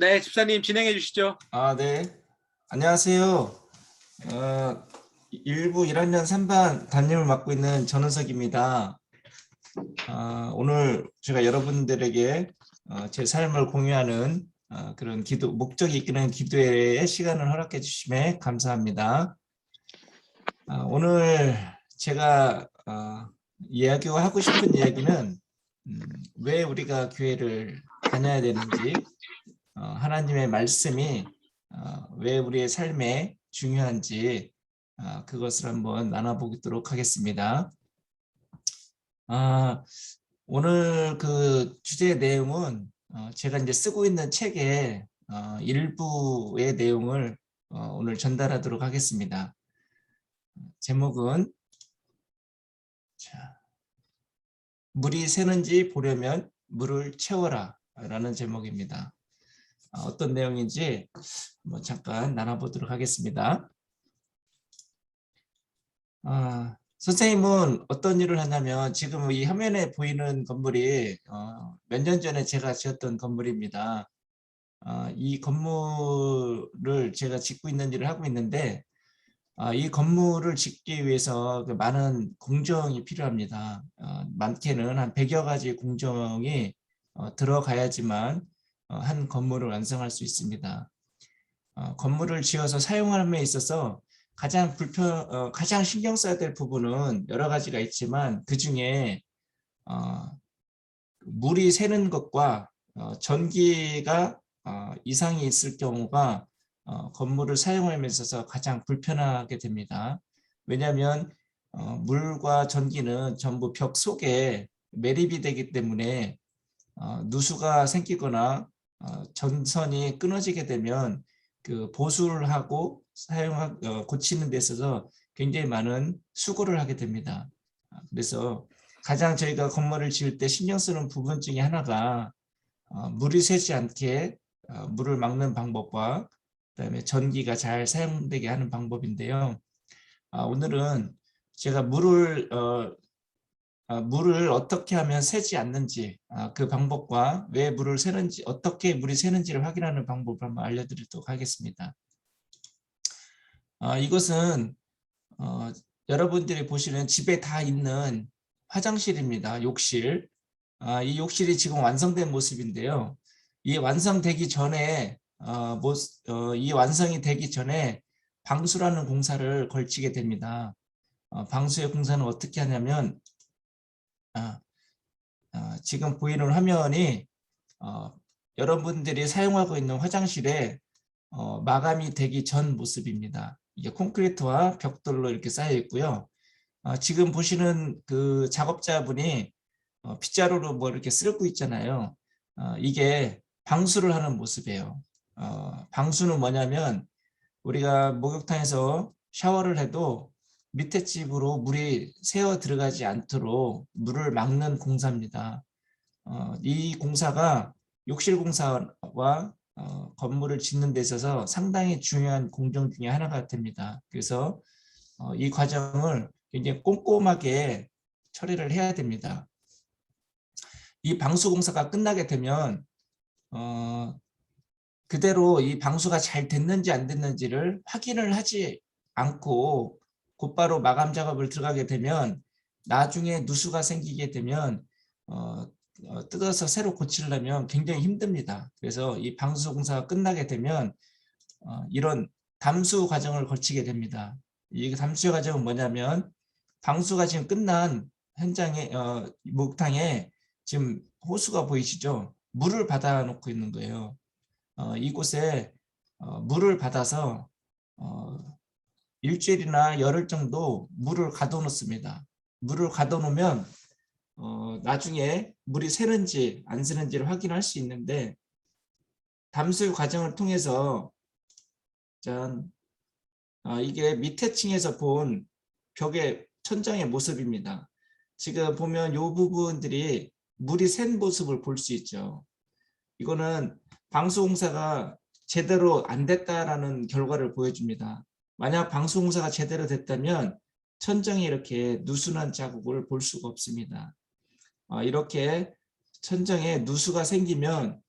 네, 집사님 진행해 주시죠. 네. 안녕하세요. 일부 1학년 3반 담임을 맡고 있는 전은석입니다. 오늘 제가 여러분들에게 제 삶을 공유하는 그런 목적이 이끄는 기도의 시간을 허락해 주심에 감사합니다. 오늘 제가 이야기하고 싶은 이야기는 왜 우리가 교회를 다녀야 되는지, 하나님의 말씀이 왜 우리의 삶에 중요한지 그것을 한번 나눠보도록 하겠습니다. 오늘 그 주제의 내용은 제가 이제 쓰고 있는 책의 일부의 내용을 오늘 전달하도록 하겠습니다. 제목은 물이 새는지 보려면 물을 채워라 라는 제목입니다. 어떤 내용인지 한번 잠깐 나눠보도록 하겠습니다. 선생님은 어떤 일을 하냐면 지금 이 화면에 보이는 건물이 몇 년 전에 제가 지었던 건물입니다. 이 건물을 제가 짓고 있는 일을 하고 있는데 이 건물을 짓기 위해서 많은 공정이 필요합니다. 많게는 한 100여 가지 공정이 들어가야지만 한 건물을 완성할 수 있습니다. 건물을 지어서 사용함에 있어서 가장 신경 써야 될 부분은 여러 가지가 있지만 그 중에 물이 새는 것과 전기가 이상이 있을 경우가 건물을 사용함에 있어서 가장 불편하게 됩니다. 왜냐하면 물과 전기는 전부 벽 속에 매립이 되기 때문에 누수가 생기거나 전선이 끊어지게 되면 그 보수를 하고 고치는 데 있어서 굉장히 많은 수고를 하게 됩니다. 그래서 가장 저희가 건물을 지을 때 신경 쓰는 부분 중에 하나가 물이 새지 않게 물을 막는 방법과 그다음에 전기가 잘 사용되게 하는 방법인데요. 오늘은 제가 물을 어떻게 하면 새지 않는지, 그 방법과 왜 물을 새는지, 어떻게 물이 새는지를 확인하는 방법을 한번 알려드리도록 하겠습니다. 이것은 여러분들이 보시는 집에 다 있는 화장실입니다. 욕실. 이 욕실이 지금 완성된 모습인데요. 이 완성되기 전에 이 완성이 되기 전에 방수라는 공사를 걸치게 됩니다. 방수의 공사는 어떻게 하냐면 지금 보이는 화면이 여러분들이 사용하고 있는 화장실에 마감이 되기 전 모습입니다. 이게 콘크리트와 벽돌로 이렇게 쌓여 있고요. 지금 보시는 그 작업자분이 빗자루로 뭐 이렇게 쓸고 있잖아요. 이게 방수를 하는 모습이에요. 방수는 뭐냐면 우리가 목욕탕에서 샤워를 해도 밑에 집으로 물이 새어 들어가지 않도록 물을 막는 공사입니다. 이 공사가 욕실 공사와 건물을 짓는 데 있어서 상당히 중요한 공정 중에 하나가 됩니다. 그래서 이 과정을 굉장히 꼼꼼하게 처리를 해야 됩니다. 이 방수 공사가 끝나게 되면 그대로 이 방수가 잘 됐는지 안 됐는지를 확인을 하지 않고 곧바로 마감 작업을 들어가게 되면 나중에 누수가 생기게 되면 뜯어서 새로 고치려면 굉장히 힘듭니다. 그래서 이 방수 공사가 끝나게 되면 이런 담수 과정을 거치게 됩니다. 이 담수 과정은 뭐냐면 방수가 지금 끝난 현장에 목욕탕에 지금 호수가 보이시죠? 물을 받아 놓고 있는 거예요. 이곳에 물을 받아서 일주일이나 열흘 정도 물을 가둬 놓습니다. 물을 가둬 놓으면 나중에 물이 새는지 안 새는지를 확인할 수 있는데 담수 과정을 통해서 이게 밑에 층에서 본 벽의 천장의 모습입니다. 지금 보면 이 부분들이 물이 샌 모습을 볼 수 있죠. 이거는 방수공사가 제대로 안 됐다라는 결과를 보여줍니다. 만약 방수공사가 제대로 됐다면 천장에 이렇게 누수난 자국을 볼 수가 없습니다. 이렇게 천장에 누수가 생기면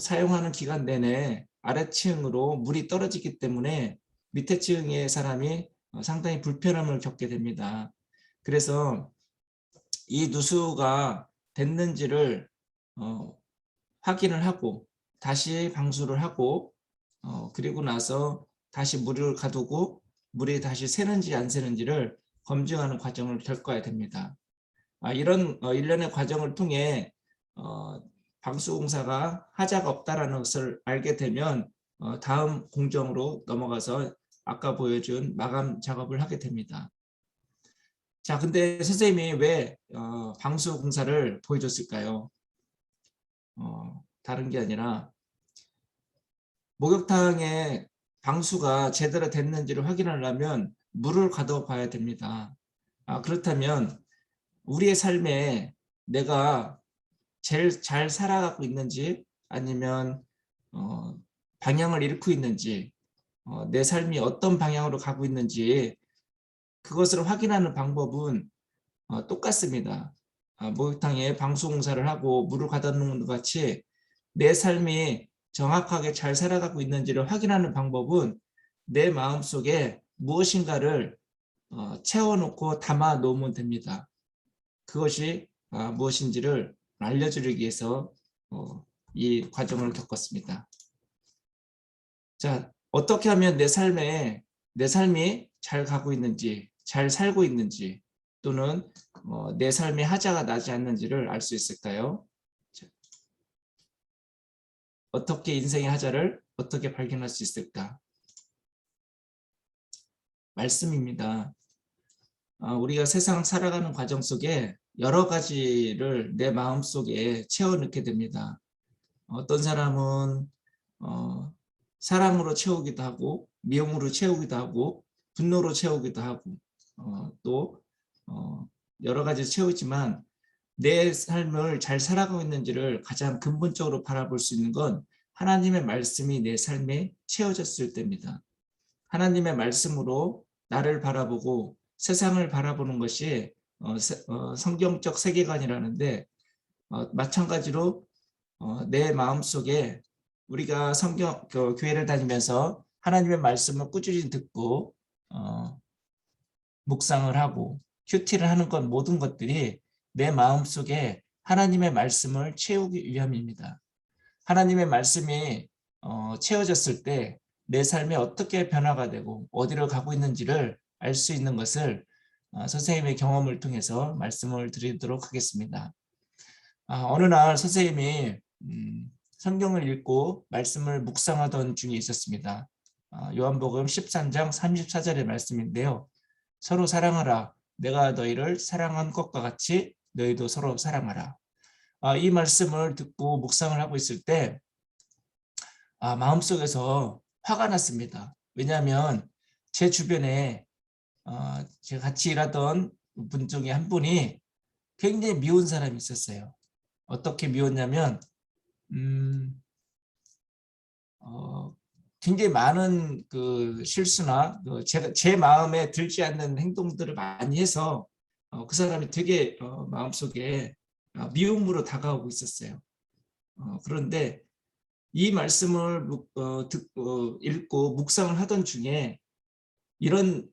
사용하는 기간 내내 아래층으로 물이 떨어지기 때문에 밑에 층의 사람이 상당히 불편함을 겪게 됩니다. 그래서 이 누수가 됐는지를 확인을 하고 다시 방수를 하고 그리고 나서 다시 물을 가두고 물이 다시 새는지 안 새는지를 검증하는 과정을 겪어야 됩니다. 이런 일련의 과정을 통해 방수공사가 하자가 없다라는 것을 알게 되면 다음 공정으로 넘어가서 아까 보여준 마감 작업을 하게 됩니다. 자, 근데 선생님이 왜 방수공사를 보여줬을까요? 다른 게 아니라 목욕탕에 방수가 제대로 됐는지를 확인하려면 물을 가둬 봐야 됩니다. 그렇다면 우리의 삶에 내가 제일 잘 살아가고 있는지 아니면 방향을 잃고 있는지 내 삶이 어떤 방향으로 가고 있는지 그것을 확인하는 방법은 똑같습니다. 목욕탕에 방수공사를 하고 물을 가둬놓는 것 같이 내 삶이 정확하게 잘 살아가고 있는지를 확인하는 방법은 내 마음속에 무엇인가를 채워놓고 담아 놓으면 됩니다. 그것이 무엇인지를 알려주기 위해서 이 과정을 겪었습니다. 자, 어떻게 하면 내 삶이 잘 가고 있는지, 잘 살고 있는지, 또는 내 삶의 하자가 나지 않는지를 알 수 있을까요? 자, 어떻게 인생의 하자를 어떻게 발견할 수 있을까? 말씀입니다. 우리가 세상 살아가는 과정 속에 여러 가지를 내 마음속에 채워넣게 됩니다. 어떤 사람은 사랑으로 채우기도 하고 미움으로 채우기도 하고 분노로 채우기도 하고 또 여러 가지 채우지만 내 삶을 잘 살아가고 있는지를 가장 근본적으로 바라볼 수 있는 건 하나님의 말씀이 내 삶에 채워졌을 때입니다. 하나님의 말씀으로 나를 바라보고 세상을 바라보는 것이 성경적 세계관이라는데 마찬가지로 내 마음속에 우리가 교회를 다니면서 하나님의 말씀을 꾸준히 듣고 묵상을 하고 큐티를 하는 것 모든 것들이 내 마음속에 하나님의 말씀을 채우기 위함입니다. 하나님의 말씀이 채워졌을 때 내 삶이 어떻게 변화가 되고 어디로 가고 있는지를 알 수 있는 것을 선생님의 경험을 통해서 말씀을 드리도록 하겠습니다. 어느 날 선생님이 성경을 읽고 말씀을 묵상하던 중에 있었습니다. 요한복음 13장 34절의 말씀인데요. 서로 사랑하라. 내가 너희를 사랑한 것과 같이 너희도 서로 사랑하라. 이 말씀을 듣고 묵상을 하고 있을 때 마음속에서 화가 났습니다. 왜냐하면 제 주변에 제가 같이 일하던 분 중에 한 분이 굉장히 미운 사람이 있었어요. 어떻게 미웠냐면 굉장히 많은 그 실수나 제 마음에 들지 않는 행동들을 많이 해서 그 사람이 되게 마음속에 미움으로 다가오고 있었어요. 그런데 이 말씀을 읽고 묵상을 하던 중에 이런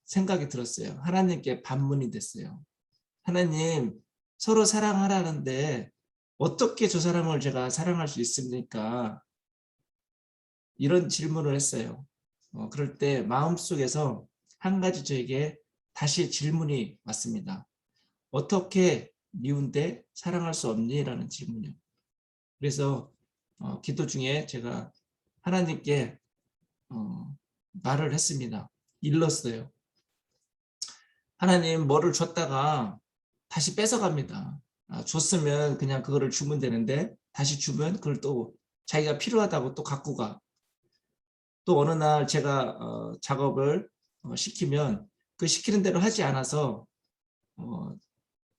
생각이 들었어요. 하나님께 반문이 됐어요. 하나님, 서로 사랑하라는데 어떻게 저 사람을 제가 사랑할 수 있습니까? 이런 질문을 했어요. 그럴 때 마음속에서 한 가지 저에게 다시 질문이 왔습니다. 어떻게 미운데 사랑할 수 없니? 라는 질문이요. 그래서 기도 중에 제가 하나님께 말을 했습니다. 일렀어요. 하나님, 뭐를 줬다가 다시 뺏어갑니다. 줬으면 그냥 그거를 주면 되는데 다시 주면 그걸 또 자기가 필요하다고 또 갖고 가. 또 어느 날 제가 작업을 시키면 그 시키는 대로 하지 않아서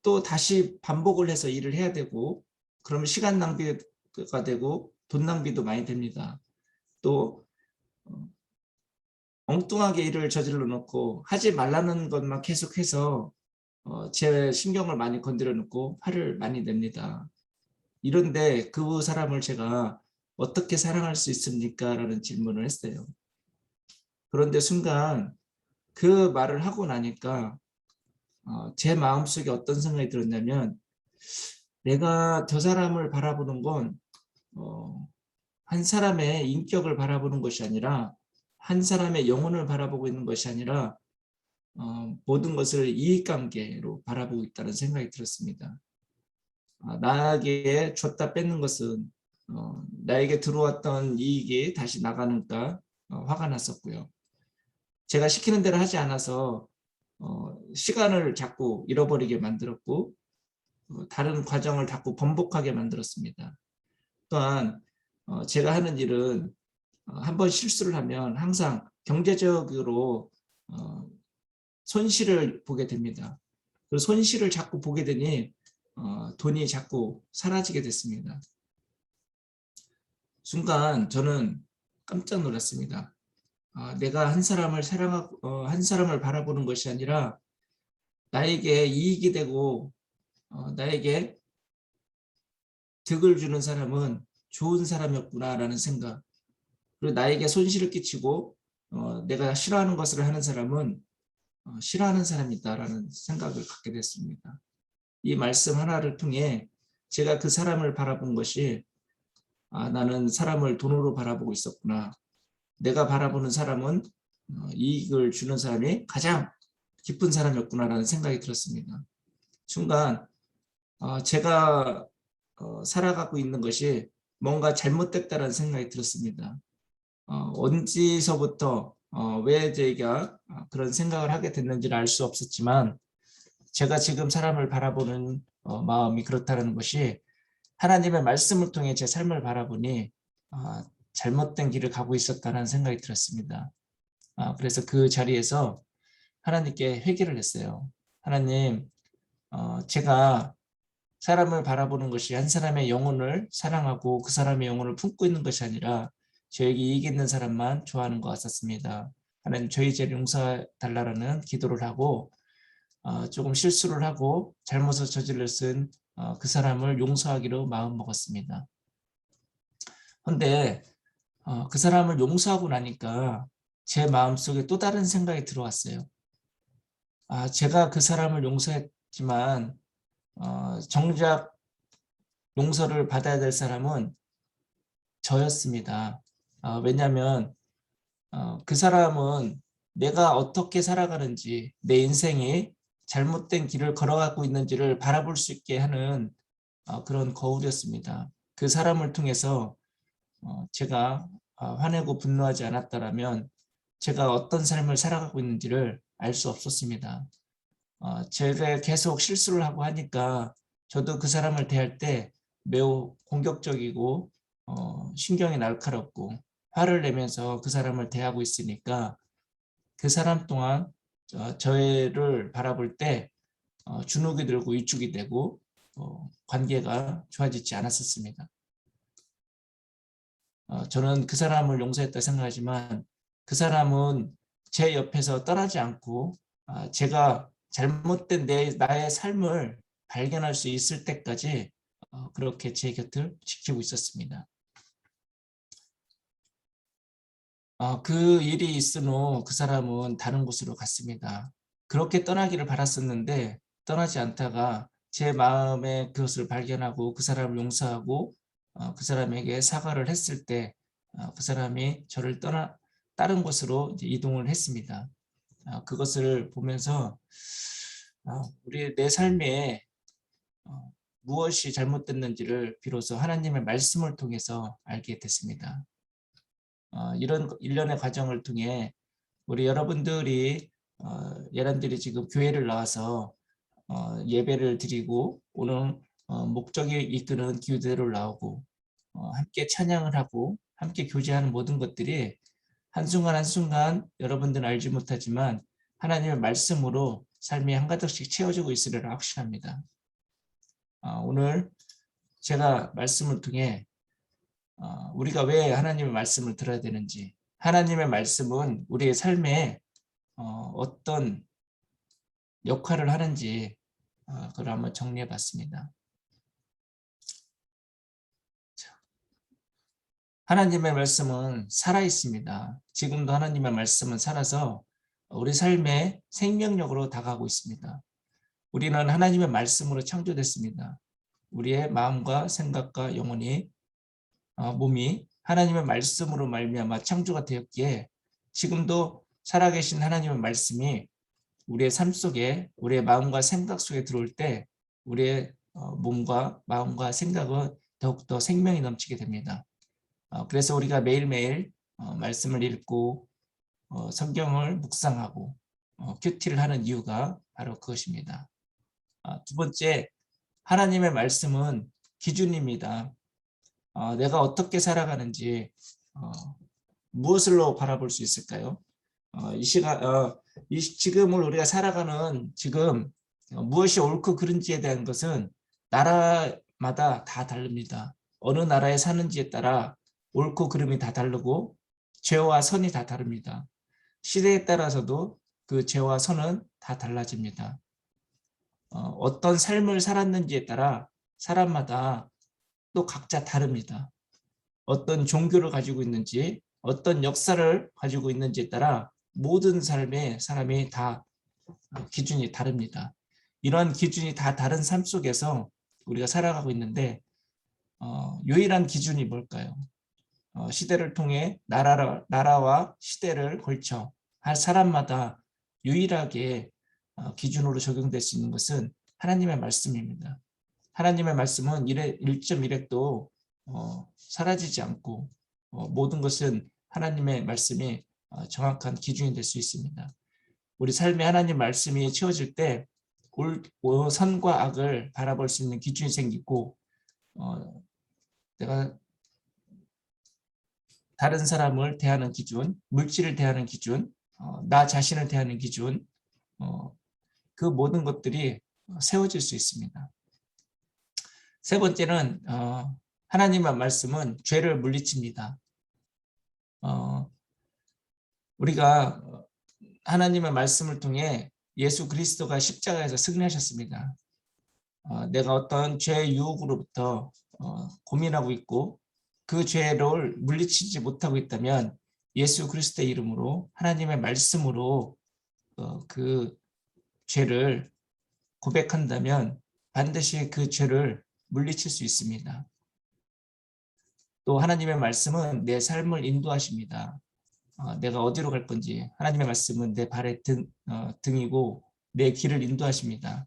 또 다시 반복을 해서 일을 해야 되고 그러면 시간 낭비가 되고 돈 낭비도 많이 됩니다. 또 엉뚱하게 일을 저질러 놓고 하지 말라는 것만 계속해서 제 신경을 많이 건드려 놓고 화를 많이 냅니다. 이런데 그 사람을 제가 어떻게 사랑할 수 있습니까? 라는 질문을 했어요. 그런데 순간 그 말을 하고 나니까 제 마음속에 어떤 생각이 들었냐면, 내가 저 사람을 바라보는 건 한 사람의 인격을 바라보는 것이 아니라, 한 사람의 영혼을 바라보고 있는 것이 아니라 모든 것을 이익관계로 바라보고 있다는 생각이 들었습니다. 나에게 줬다 뺏는 것은 나에게 들어왔던 이익이 다시 나가니까 화가 났었고요. 제가 시키는 대로 하지 않아서 시간을 자꾸 잃어버리게 만들었고, 다른 과정을 자꾸 번복하게 만들었습니다. 또한 제가 하는 일은 한번 실수를 하면 항상 경제적으로 손실을 보게 됩니다. 그 손실을 자꾸 보게 되니 돈이 자꾸 사라지게 됐습니다. 순간 저는 깜짝 놀랐습니다. 내가 한 사람을 사랑하고 한 사람을 바라보는 것이 아니라 나에게 이익이 되고 나에게 득을 주는 사람은 좋은 사람이었구나라는 생각, 그리고 나에게 손실을 끼치고 내가 싫어하는 것을 하는 사람은 싫어하는 사람이다라는 생각을 갖게 됐습니다. 이 말씀 하나를 통해 제가 그 사람을 바라본 것이, 나는 사람을 돈으로 바라보고 있었구나. 내가 바라보는 사람은 이익을 주는 사람이 가장 기쁜 사람이었구나라는 생각이 들었습니다. 순간 제가 살아가고 있는 것이 뭔가 잘못됐다는 생각이 들었습니다. 언제서부터 왜 제가 그런 생각을 하게 됐는지를 알 수 없었지만, 제가 지금 사람을 바라보는 마음이 그렇다는 것이 하나님의 말씀을 통해 제 삶을 바라보니 잘못된 길을 가고 있었다는 생각이 들었습니다. 그래서 그 자리에서 하나님께 회개를 했어요. 하나님, 제가 사람을 바라보는 것이 한 사람의 영혼을 사랑하고 그 사람의 영혼을 품고 있는 것이 아니라 저에게 이익 있는 사람만 좋아하는 것 같았습니다. 하나님, 저희 죄를 용서해 달라는 기도를 하고 조금 실수를 하고 잘못을 저질렀은 그 사람을 용서하기로 마음먹었습니다. 그런데 그 사람을 용서하고 나니까 제 마음속에 또 다른 생각이 들어왔어요. 제가 그 사람을 용서했지만 정작 용서를 받아야 될 사람은 저였습니다. 왜냐하면 그 사람은 내가 어떻게 살아가는지, 내 인생이 잘못된 길을 걸어가고 있는지를 바라볼 수 있게 하는 그런 거울이었습니다. 그 사람을 통해서 제가 화내고 분노하지 않았다면 제가 어떤 삶을 살아가고 있는지를 알 수 없었습니다. 제가 계속 실수를 하고 하니까 저도 그 사람을 대할 때 매우 공격적이고 신경이 날카롭고 화를 내면서 그 사람을 대하고 있으니까 그 사람 또한 저를 바라볼 때 주눅이 들고 위축이 되고 관계가 좋아지지 않았었습니다. 저는 그 사람을 용서했다 생각하지만 그 사람은 제 옆에서 떠나지 않고 제가 잘못된 나의 삶을 발견할 수 있을 때까지 그렇게 제 곁을 지키고 있었습니다. 그 일이 있은 후 그 사람은 다른 곳으로 갔습니다. 그렇게 떠나기를 바랐었는데 떠나지 않다가 제 마음에 그것을 발견하고 그 사람을 용서하고 그 사람에게 사과를 했을 때 그 사람이 저를 떠나 다른 곳으로 이제 이동을 했습니다. 그것을 보면서 내 삶에 무엇이 잘못됐는지를 비로소 하나님의 말씀을 통해서 알게 됐습니다. 이런 일련의 과정을 통해 우리 여러분들이 여러분들이 지금 교회를 나와서 예배를 드리고 오늘 목적이 이끄는 기도회를 나오고 함께 찬양을 하고 함께 교제하는 모든 것들이 한순간 한순간 여러분들은 알지 못하지만 하나님의 말씀으로 삶이 한가득씩 채워지고 있으리라 확신합니다. 오늘 제가 말씀을 통해 우리가 왜 하나님의 말씀을 들어야 되는지, 하나님의 말씀은 우리의 삶에 어떤 역할을 하는지 그걸 한번 정리해 봤습니다. 하나님의 말씀은 살아 있습니다. 지금도 하나님의 말씀은 살아서 우리 삶의 생명력으로 다가오고 있습니다. 우리는 하나님의 말씀으로 창조됐습니다. 우리의 마음과 생각과 영혼이 몸이 하나님의 말씀으로 말미암아 창조가 되었기에 지금도 살아계신 하나님의 말씀이 우리의 삶 속에 우리의 마음과 생각 속에 들어올 때 우리의 몸과 마음과 생각은 더욱더 생명이 넘치게 됩니다. 그래서 우리가 매일매일 말씀을 읽고 성경을 묵상하고 큐티를 하는 이유가 바로 그것입니다. 두 번째, 하나님의 말씀은 기준입니다. 내가 어떻게 살아가는지 무엇을로 바라볼 수 있을까요? 지금을 우리가 살아가는 지금 무엇이 옳고 그른지에 대한 것은 나라마다 다 다릅니다. 어느 나라에 사는지에 따라 옳고 그름이 다 다르고 죄와 선이 다 다릅니다. 시대에 따라서도 그 죄와 선은 다 달라집니다. 어떤 삶을 살았는지에 따라 사람마다 또 각자 다릅니다. 어떤 종교를 가지고 있는지 어떤 역사를 가지고 있는지에 따라 모든 삶의 사람이 다 기준이 다릅니다. 이런 기준이 다 다른 삶 속에서 우리가 살아가고 있는데 유일한 기준이 뭘까요? 시대를 통해 나라와 시대를 걸쳐 할 사람마다 유일하게 기준으로 적용될 수 있는 것은 하나님의 말씀입니다. 하나님의 말씀은 1.1핵도 사라지지 않고 모든 것은 하나님의 말씀이 정확한 기준이 될 수 있습니다. 우리 삶에 하나님 말씀이 채워질 때 선과 악을 바라볼 수 있는 기준이 생기고 내가 다른 사람을 대하는 기준, 물질을 대하는 기준, 나 자신을 대하는 기준, 그 모든 것들이 세워질 수 있습니다. 세 번째는 하나님의 말씀은 죄를 물리칩니다. 우리가 하나님의 말씀을 통해 예수 그리스도가 십자가에서 승리하셨습니다. 내가 어떤 죄의 유혹으로부터 고민하고 있고 그 죄를 물리치지 못하고 있다면 예수 그리스도의 이름으로 하나님의 말씀으로 그 죄를 고백한다면 반드시 그 죄를 물리칠 수 있습니다. 또 하나님의 말씀은 내 삶을 인도하십니다. 내가 어디로 갈 건지 하나님의 말씀은 내 발의 등이고 내 길을 인도하십니다.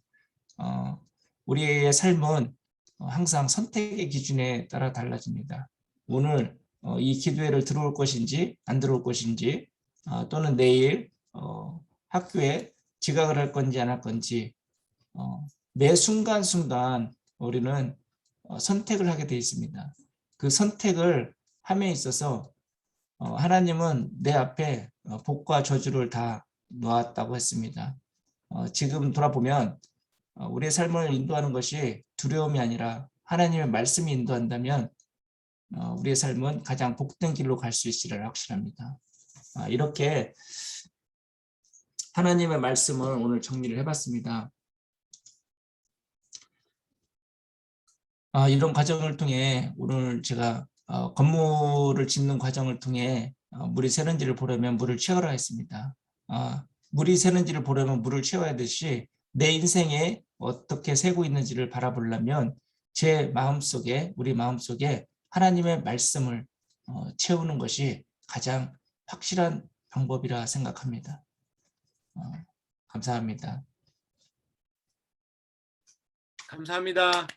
우리의 삶은 항상 선택의 기준에 따라 달라집니다. 오늘 이 기도회를 들어올 것인지 안 들어올 것인지 또는 내일 학교에 지각을 할 건지 안 할 건지 매 순간순간 우리는 선택을 하게 되어 있습니다. 그 선택을 함에 있어서 하나님은 내 앞에 복과 저주를 다 놓았다고 했습니다. 지금 돌아보면 우리의 삶을 인도하는 것이 두려움이 아니라 하나님의 말씀이 인도한다면 우리의 삶은 가장 복된 길로 갈 수 있으리라 확신합니다. 이렇게 하나님의 말씀을 오늘 정리를 해봤습니다. 이런 과정을 통해 오늘 제가 건물을 짓는 과정을 통해 물이 새는지를 보려면 물을 채워라 했습니다. 물이 새는지를 보려면 물을 채워야 되듯이 내 인생에 어떻게 새고 있는지를 바라보려면 제 마음속에 우리 마음속에 하나님의 말씀을 채우는 것이 가장 확실한 방법이라 생각합니다. 감사합니다. 감사합니다.